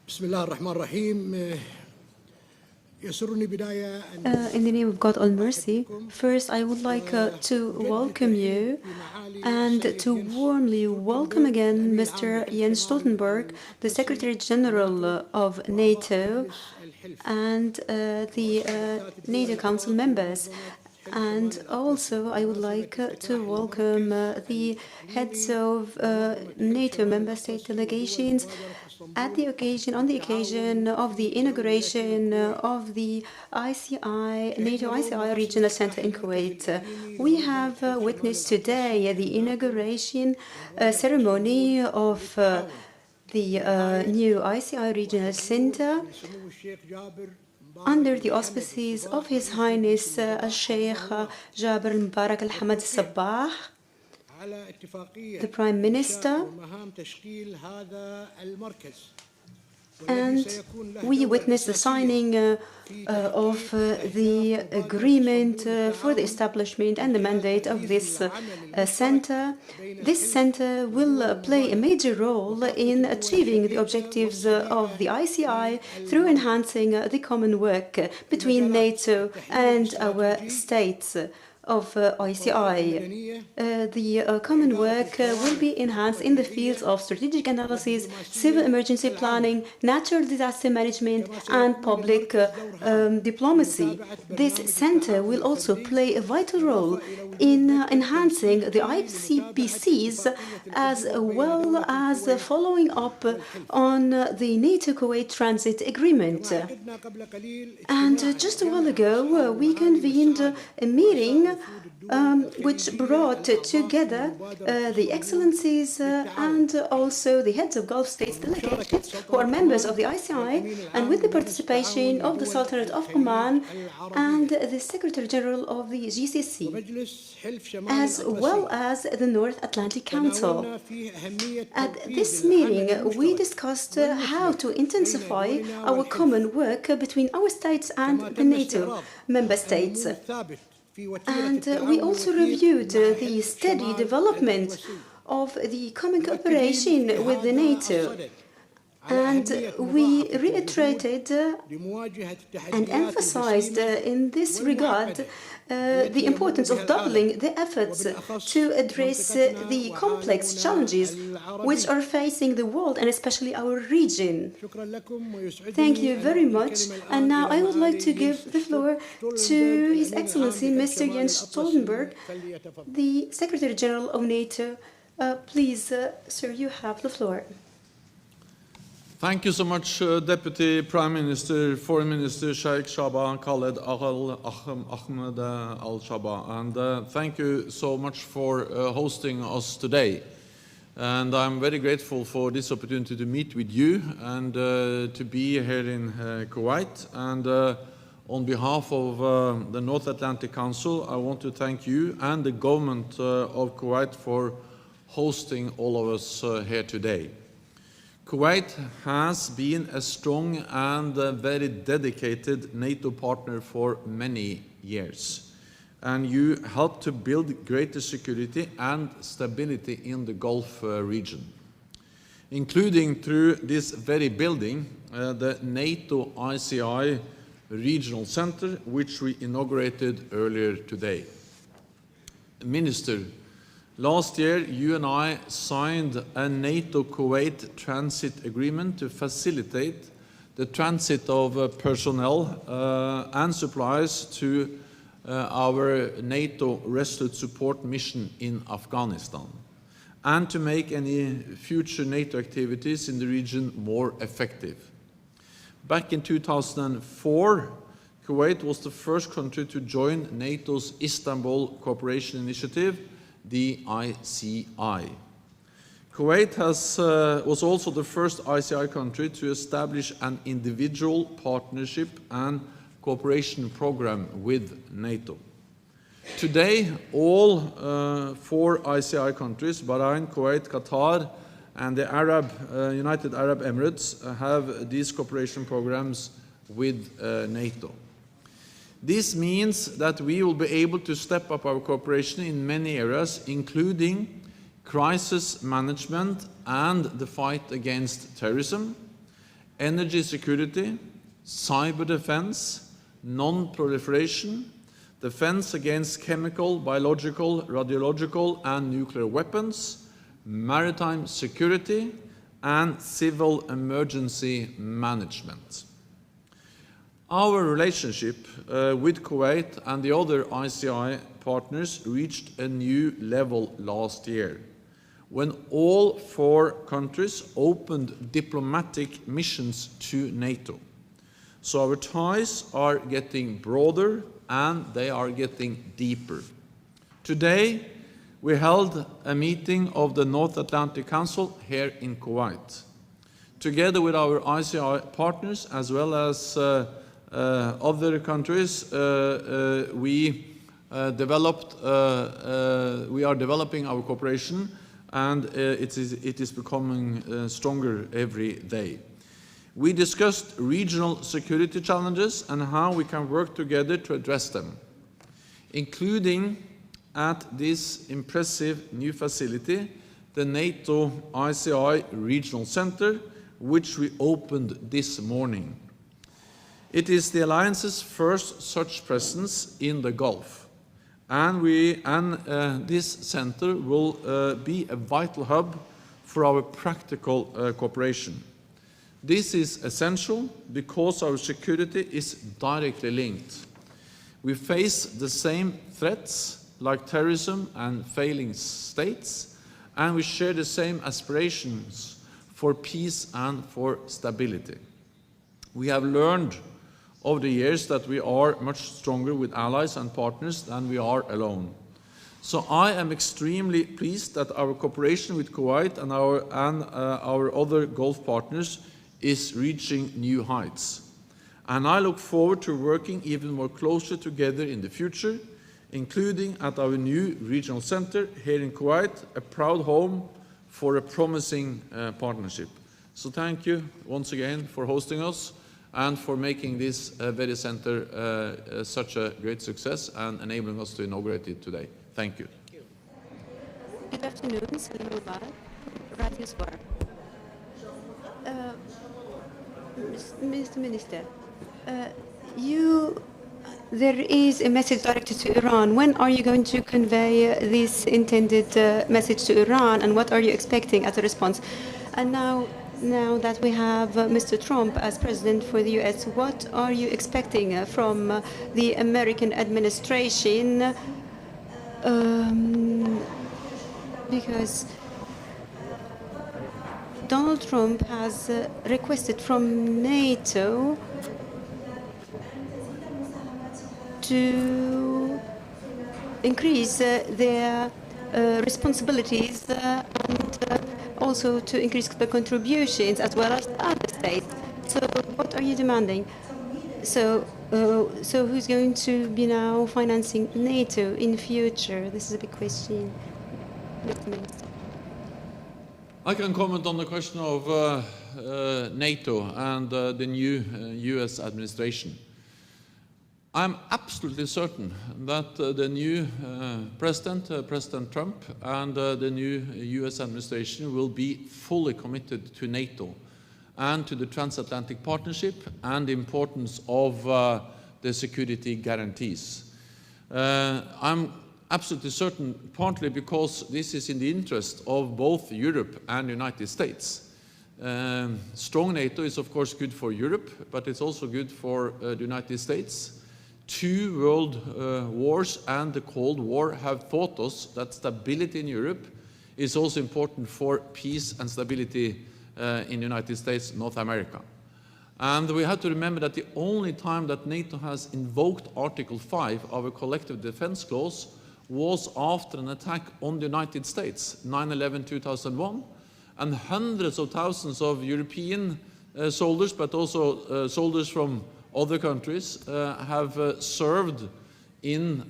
بسم الله الرحمن الرحيم. In the name of God Almighty, first I would like to welcome you and to warmly welcome again Mr. Jens Stoltenberg, the Secretary General of NATO and the NATO Council members. And also I would like to welcome the heads of NATO member state delegations on the occasion of the inauguration of the NATO ICI Regional Center in Kuwait. We have witnessed today the inauguration ceremony of the new ICI Regional Center under the auspices of His Highness Sheikh Jabir Mubarak Al-Hamad Al-Sabah, the Prime Minister, and we witnessed the signing of the agreement for the establishment and the mandate of this center. This center will play a major role in achieving the objectives of the ICI through enhancing the common work between NATO and our states of ICI. The common work will be enhanced in the fields of strategic analysis, civil emergency planning, natural disaster management, and public diplomacy. This center will also play a vital role in enhancing the ICPCs as well as following up on the NATO-Kuwait Transit Agreement. And just a while ago, we convened a meeting which brought together the excellencies and also the heads of Gulf states delegations who are members of the ICI, and with the participation of the Sultanate of Oman and the Secretary General of the GCC, as well as the North Atlantic Council. At this meeting, we discussed how to intensify our common work between our states and the NATO member states. And we also reviewed the steady development of the common cooperation with the NATO. And we reiterated and emphasized in this regard the importance of doubling the efforts to address the complex challenges which are facing the world and especially our region. Thank you very much. And now I would like to give the floor to His Excellency Mr. Jens Stoltenberg, the Secretary General of NATO. Please, sir, you have the floor. Thank you so much, Deputy Prime Minister, Foreign Minister Sheikh Khaled Al-Hamad Al-Sabah, and thank you so much for hosting us today. And I'm very grateful for this opportunity to meet with you and to be here in Kuwait. And on behalf of the North Atlantic Council, I want to thank you and the government of Kuwait for hosting all of us here today. Kuwait has been a strong and very dedicated NATO partner for many years, and you helped to build greater security and stability in the Gulf region, including through this very building, the NATO ICI Regional Center, which we inaugurated earlier today. Minister, last year, you and I signed a NATO-Kuwait transit agreement to facilitate the transit of personnel and supplies to our NATO Resolute Support mission in Afghanistan, and to make any future NATO activities in the region more effective. Back in 2004, Kuwait was the first country to join NATO's Istanbul Cooperation Initiative, the ICI. Kuwait was also the first ICI country to establish an individual partnership and cooperation program with NATO. Today, all 4 ICI countries, Bahrain, Kuwait, Qatar, and the United Arab Emirates, have these cooperation programs with NATO. This means that we will be able to step up our cooperation in many areas, including crisis management and the fight against terrorism, energy security, cyber defense, non-proliferation, defense against chemical, biological, radiological, and nuclear weapons, maritime security, and civil emergency management. Our relationship with Kuwait and the other ICI partners reached a new level last year, when all 4 countries opened diplomatic missions to NATO. So our ties are getting broader and they are getting deeper. Today, we held a meeting of the North Atlantic Council here in Kuwait. Together with our ICI partners as well as other countries, we are developing our cooperation, and it is becoming stronger every day. We discussed regional security challenges and how we can work together to address them, including at this impressive new facility, the NATO ICI Regional Center, which we opened this morning. It is the Alliance's first such presence in the Gulf, and this center will be a vital hub for our practical cooperation. This is essential because our security is directly linked. We face the same threats like terrorism and failing states, and we share the same aspirations for peace and for stability. We have learned over the years that we are much stronger with allies and partners than we are alone. So I am extremely pleased that our cooperation with Kuwait and our other Gulf partners is reaching new heights. And I look forward to working even more closely together in the future, including at our new regional center here in Kuwait, a proud home for a promising partnership. So thank you once again for hosting us and for making this very center such a great success and enabling us to inaugurate it today. Thank you. Good afternoon, Salam Mubarak. Radio Sbar. Mr. Minister, there is a message directed to Iran. When are you going to convey this intended message to Iran, and what are you expecting as a response? And now that we have Mr. Trump as president for the US, what are you expecting from the American administration? Because Donald Trump has requested from NATO to increase their responsibilities and also to increase the contributions as well as other states. So what are you demanding? So who's going to be now financing NATO in future? This is a big question, Mr. Minister. I can comment on the question of NATO and the new US administration. I'm absolutely certain that the new President Trump, and the new US administration will be fully committed to NATO and to the transatlantic partnership and the importance of the security guarantees. I'm absolutely certain, partly because this is in the interest of both Europe and the United States. Strong NATO is of course good for Europe, but it's also good for the United States. 2 world wars and the Cold War have taught us that stability in Europe is also important for peace and stability in the United States, North America. And we have to remember that the only time that NATO has invoked Article 5, our collective defense clause, was after an attack on the United States, 9/11/2001, and hundreds of thousands of European soldiers, but also soldiers from other countries have served in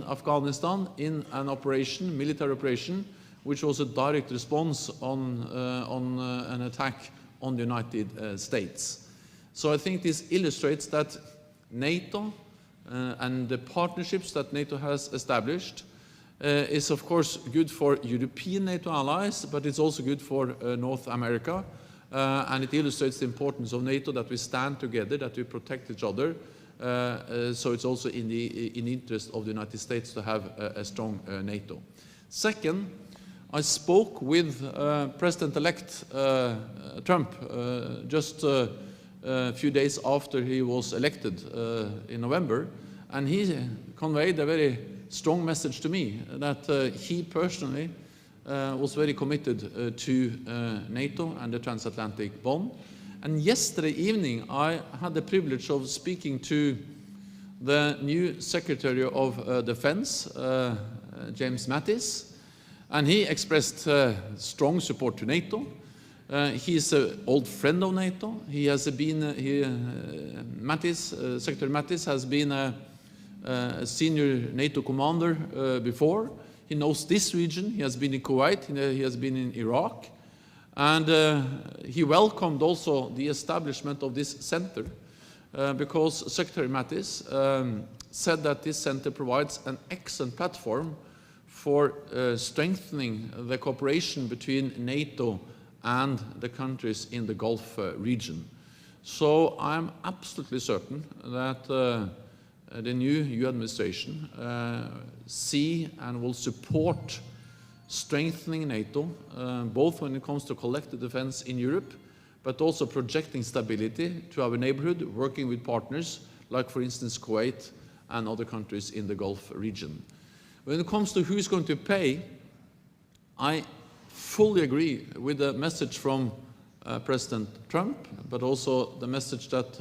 Afghanistan in an operation, military operation, which was a direct response on an attack on the United States. So I think this illustrates that NATO and the partnerships that NATO has established is of course good for European NATO allies, but it's also good for North America. And it illustrates the importance of NATO, that we stand together, that we protect each other. So it's also in the interest of the United States to have a strong NATO. Second, I spoke with President-elect Trump just a few days after he was elected in November, and he conveyed a very strong message to me that he personally was very committed to NATO and the transatlantic bond. And yesterday evening, I had the privilege of speaking to the new Secretary of Defense, James Mattis, and he expressed strong support to NATO. He's an old friend of NATO. He has been, Secretary Mattis has been a senior NATO commander before. He knows this region. He has been in Kuwait. He has been in Iraq. And he welcomed also the establishment of this center because Secretary Mattis said that this center provides an excellent platform for strengthening the cooperation between NATO and the countries in the Gulf region. So I'm absolutely certain that the new EU administration see and will support strengthening NATO, both when it comes to collective defense in Europe, but also projecting stability to our neighborhood, working with partners like, for instance, Kuwait and other countries in the Gulf region. When it comes to who's going to pay, I fully agree with the message from President Trump, but also the message that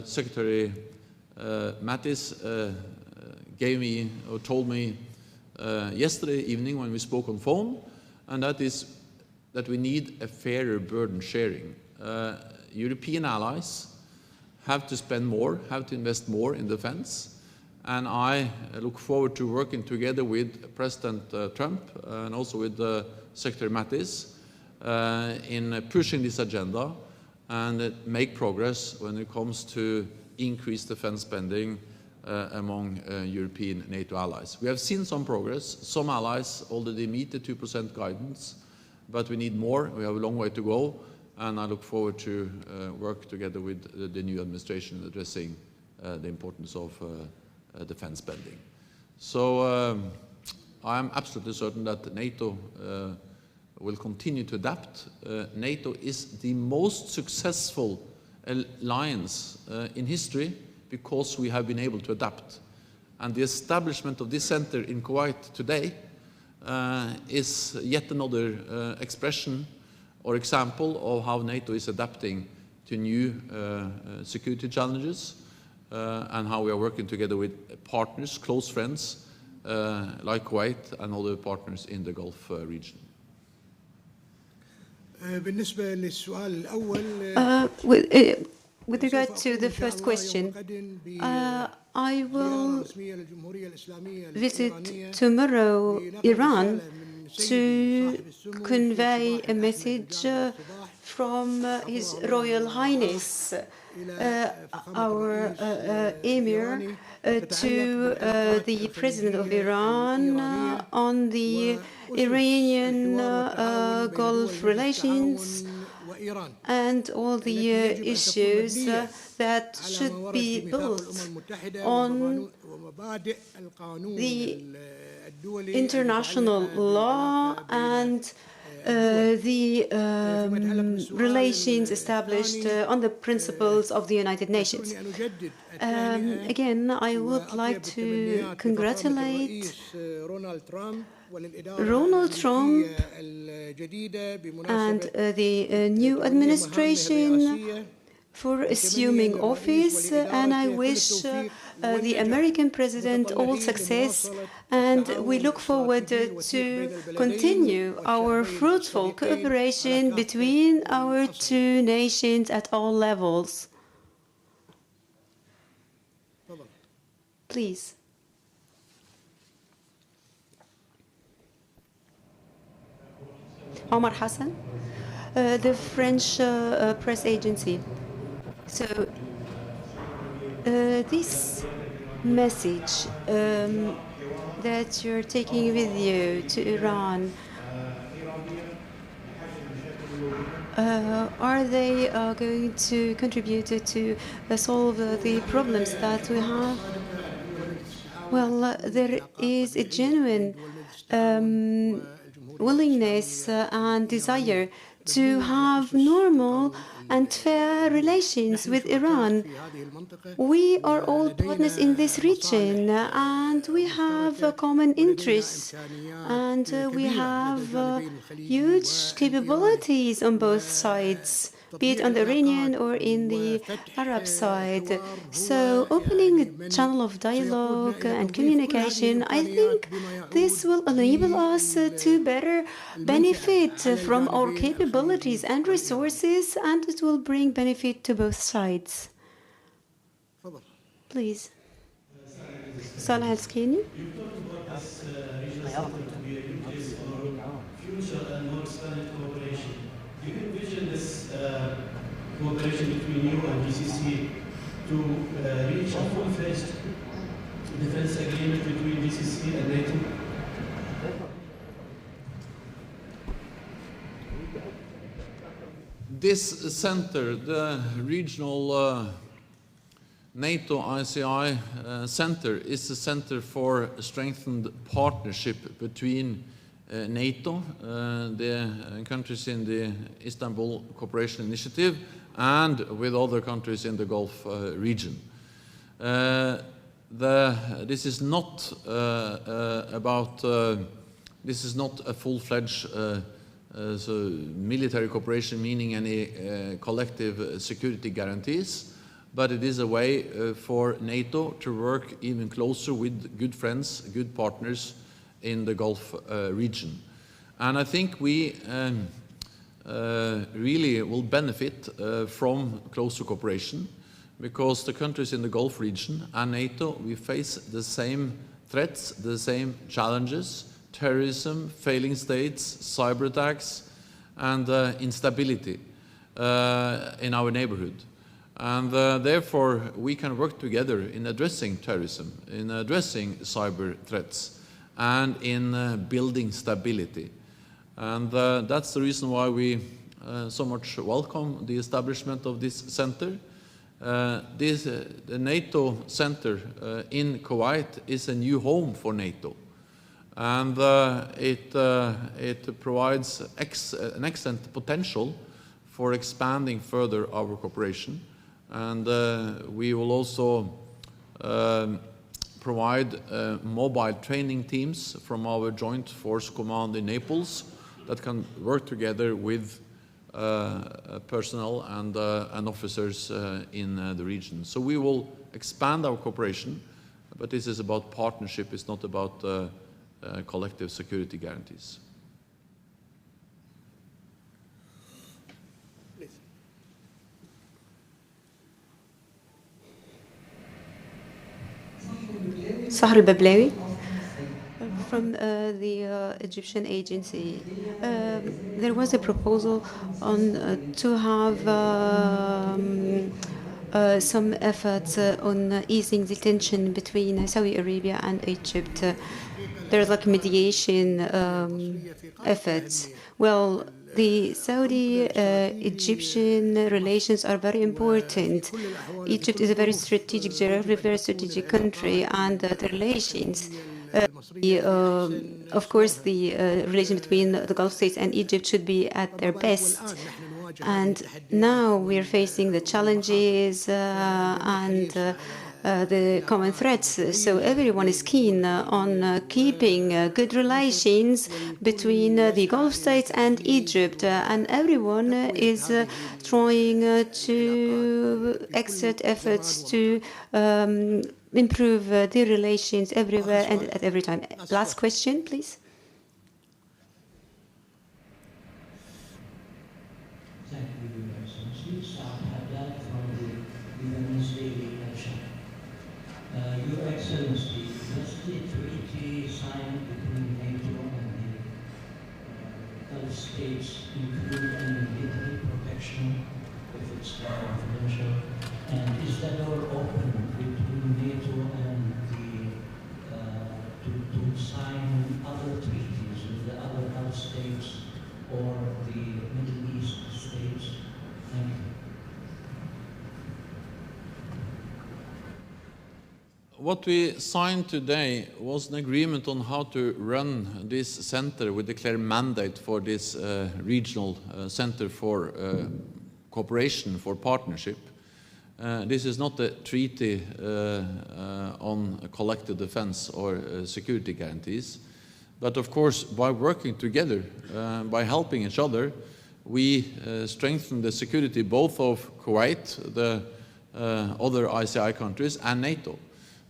Secretary Mattis gave me or told me yesterday evening when we spoke on phone, and that is that we need a fairer burden sharing. European allies have to spend more, have to invest more in defense, and I look forward to working together with President Trump and also with Secretary Mattis in pushing this agenda and make progress when it comes to increased defense spending among European NATO allies. We have seen some progress. Some allies already meet the 2% guidance, but we need more. We have a long way to go, and I look forward to work together with the new administration addressing the importance of defense spending. So I'm absolutely certain that NATO will continue to adapt. NATO is the most successful alliance in history because we have been able to adapt. And the establishment of this center in Kuwait today is yet another expression or example of how NATO is adapting to new security challenges and how we are working together with partners, close friends, like Kuwait and other partners in the Gulf region. With regard to the first question, I will visit tomorrow Iran to convey a message from His Royal Highness, our Emir, to the President of Iran on the Iranian Gulf relations and all the issues that should be built on the international law and the relations established on the principles of the United Nations. Again, I would like to congratulate Donald Trump and the new administration for assuming office, and I wish the American president all success, and we look forward to continue our fruitful cooperation between our two nations at all levels. Please. Omar Hassan, the French press agency. So this message that you're taking with you to Iran? Are they going to contribute to solve the problems that we have? Well, there is a genuine willingness and desire to have normal and fair relations with Iran. We are all partners in this region, and we have common interests, and we have huge capabilities on both sides, be it on the Iranian or in the Arab side. So opening a channel of dialogue and communication, I think this will enable us to better benefit from our capabilities and resources, and it will bring benefit to both sides. Please. Salah Al-Skini. You talked about this regional center to be a good place for future and more expanded cooperation. Do you envision this cooperation between you and GCC to reach a full-fledged defense agreement between GCC and NATO? This center, the regional NATO ICI Center, is a center for a strengthened partnership between NATO, the countries in the Istanbul Cooperation Initiative, and with other countries in the Gulf region. This is not this is not a full-fledged military cooperation, meaning any collective security guarantees, but it is a way for NATO to work even closer with good friends, good partners in the Gulf region. And I think we really will benefit from closer cooperation, because the countries in the Gulf region and NATO, we face the same threats, the same challenges: terrorism, failing states, cyber attacks, and instability in our neighborhood. And therefore, we can work together in addressing terrorism, in addressing cyber threats, and in building stability. And that's the reason why we so much welcome the establishment of this center. The NATO center in Kuwait is a new home for NATO. And it provides an excellent potential for expanding further our cooperation. And we will also provide mobile training teams from our Joint Force Command in Naples that can work together with personnel and officers in the region. So we will expand our cooperation, but this is about partnership, it's not about collective security guarantees. Sahr al-Bablawi from the Egyptian agency. There was a proposal on to have some efforts on easing the tension between Saudi Arabia and Egypt. There's like mediation efforts. Well, the Saudi-Egyptian relations are very important. Egypt is a very strategic, very strategic country, and the relations, of course, the relation between the Gulf states and Egypt should be at their best. And now we're facing the challenges and the common threats. So everyone is keen on keeping good relations between the Gulf states and Egypt, and everyone is trying to exert efforts to improve the relations everywhere and at every time. Last question, please. Thank you, Your Excellency. Al-Hamad from the Lebanese Daily Nation. Your Excellency, does the treaty signed between NATO and the Gulf states include any military protection if it's confidential? And is the door open between NATO and the to to sign other treaties with the other Gulf states or the Middle East states? Thank you. What we signed today was an agreement on how to run this center with a clear mandate for this regional center for cooperation, for partnership. This is not a treaty on collective defense or security guarantees. But of course, by working together, by helping each other, we strengthen the security both of Kuwait, the other ICI countries, and NATO.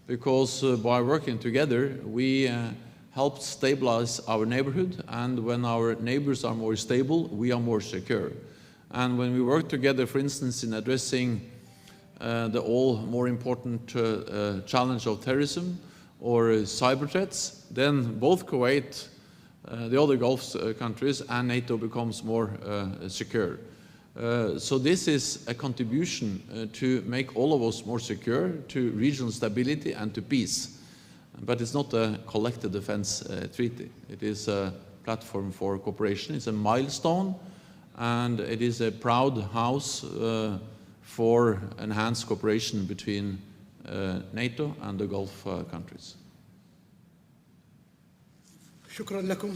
Because by working together, we help stabilize our neighborhood, and when our neighbors are more stable, we are more secure. And when we work together, for instance, in addressing the all more important challenge of terrorism or cyber threats, then both Kuwait, the other Gulf countries, and NATO becomes more secure. So this is a contribution to make all of us more secure, to regional stability and to peace. But it's not a collective defense treaty. It is a platform for cooperation. It's a milestone, and it is a proud house for enhanced cooperation between NATO and the Gulf countries. شكرا لكم.